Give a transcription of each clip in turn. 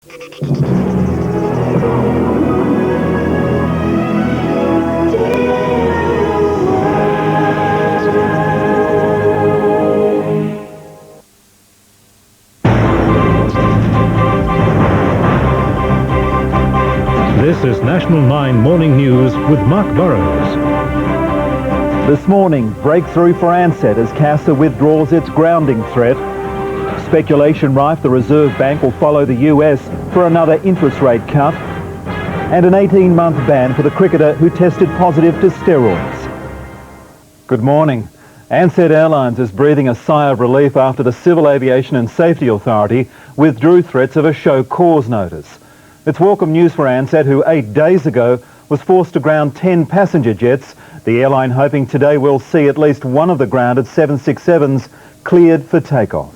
This is National 9 Morning News with Mark Burrows. This morning, breakthrough for Ansett as CASA withdraws its grounding threat. Speculation rife the Reserve Bank will follow the US for another interest rate cut. And an 18-month ban for the cricketer who tested positive to steroids. Good morning. Ansett Airlines is breathing a sigh of relief after the Civil Aviation and Safety Authority withdrew threats of a show cause notice. It's welcome news for Ansett, who 8 days ago was forced to ground 10 passenger jets. The airline hoping today will see at least one of the grounded 767s cleared for takeoff.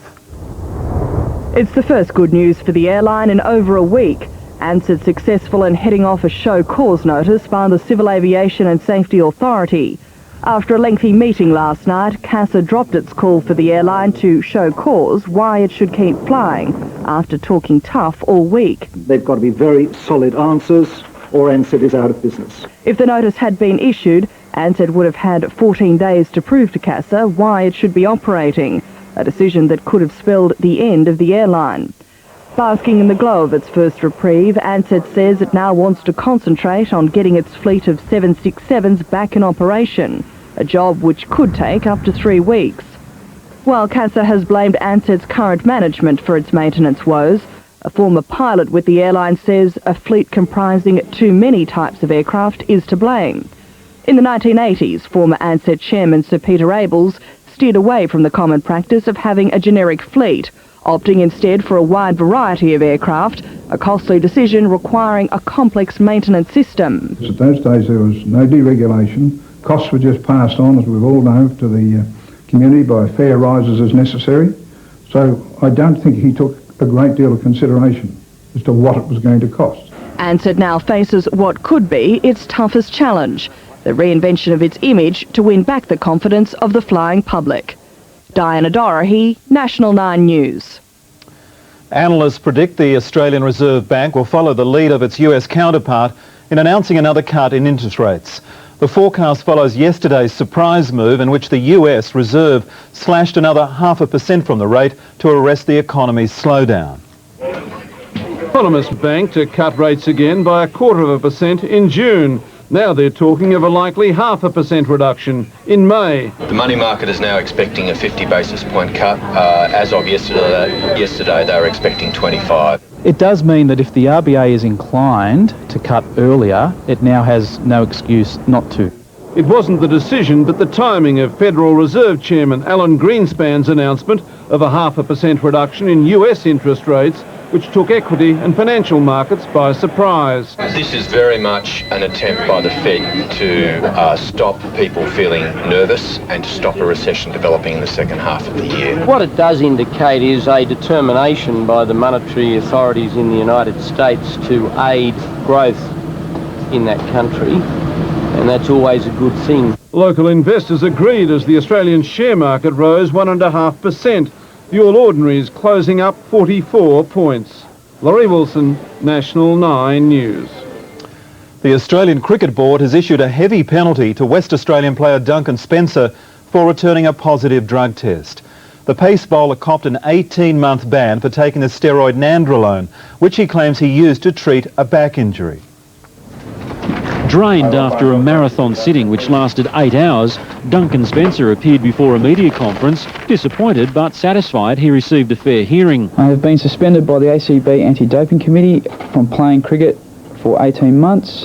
It's the first good news for the airline in over a week. Ansett successful in heading off a show cause notice by the Civil Aviation and Safety Authority. After a lengthy meeting last night, CASA dropped its call for the airline to show cause why it should keep flying after talking tough all week. They've got to be very solid answers or Ansett is out of business. If the notice had been issued, Ansett would have had 14 days to prove to CASA why it should be operating, a decision that could have spelled the end of the airline. Basking in the glow of its first reprieve, Ansett says it now wants to concentrate on getting its fleet of 767s back in operation, a job which could take up to 3 weeks. While CASA has blamed Ansett's current management for its maintenance woes, a former pilot with the airline says a fleet comprising too many types of aircraft is to blame. In the 1980s, former Ansett chairman Sir Peter Abels steered away from the common practice of having a generic fleet, opting instead for a wide variety of aircraft, a costly decision requiring a complex maintenance system. At those days there was no deregulation. Costs were just passed on, as we've all known, to the community by fare rises as necessary. So I don't think he took a great deal of consideration as to what it was going to cost. Ansett now faces what could be its toughest challenge, the reinvention of its image to win back the confidence of the flying public. Diana Dorahy, National 9 News. Analysts predict the Australian Reserve Bank will follow the lead of its US counterpart in announcing another cut in interest rates. The forecast follows yesterday's surprise move in which the US Reserve slashed another 0.5% from the rate to arrest the economy's slowdown. Economists bank to cut rates again by 0.25% in June. Now they're talking of a likely 0.5% reduction in May. The money market is now expecting a 50 basis point cut. As of yesterday they were expecting 25. It does mean that if the RBA is inclined to cut earlier, it now has no excuse not to. It wasn't the decision, but the timing of Federal Reserve Chairman Alan Greenspan's announcement of a 0.5% reduction in US interest rates, which took equity and financial markets by surprise. This is very much an attempt by the Fed to stop people feeling nervous and to stop a recession developing in the second half of the year. What it does indicate is a determination by the monetary authorities in the United States to aid growth in that country, and that's always a good thing. Local investors agreed as the Australian share market rose 1.5%. The All Ordinaries closing up 44 points. Laurie Wilson, National 9 News. The Australian Cricket Board has issued a heavy penalty to West Australian player Duncan Spencer for returning a positive drug test. The pace bowler copped an 18-month ban for taking the steroid nandrolone, which he claims he used to treat a back injury. Drained after a marathon sitting which lasted 8 hours, Duncan Spencer appeared before a media conference, disappointed but satisfied he received a fair hearing. I have been suspended by the ACB Anti-Doping Committee from playing cricket for 18 months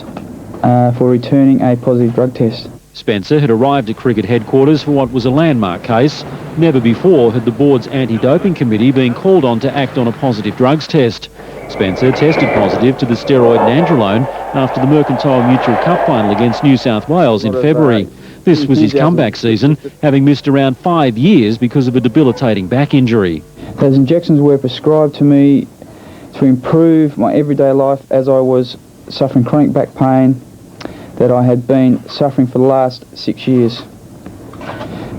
for returning a positive drug test. Spencer had arrived at cricket headquarters for what was a landmark case. Never before had the board's anti-doping committee been called on to act on a positive drugs test. Spencer tested positive to the steroid nandrolone after the Mercantile Mutual Cup final against New South Wales in February. This was his comeback season, having missed around 5 years because of a debilitating back injury. Those injections were prescribed to me to improve my everyday life as I was suffering chronic back pain that I had been suffering for the last 6 years.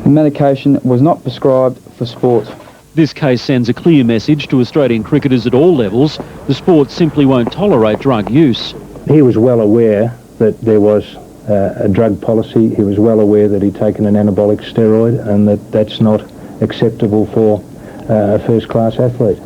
The medication was not prescribed for sport. This case sends a clear message to Australian cricketers at all levels. The sport simply won't tolerate drug use. He was well aware that there was a drug policy. He was well aware that he'd taken an anabolic steroid and that that's not acceptable for a first-class athlete.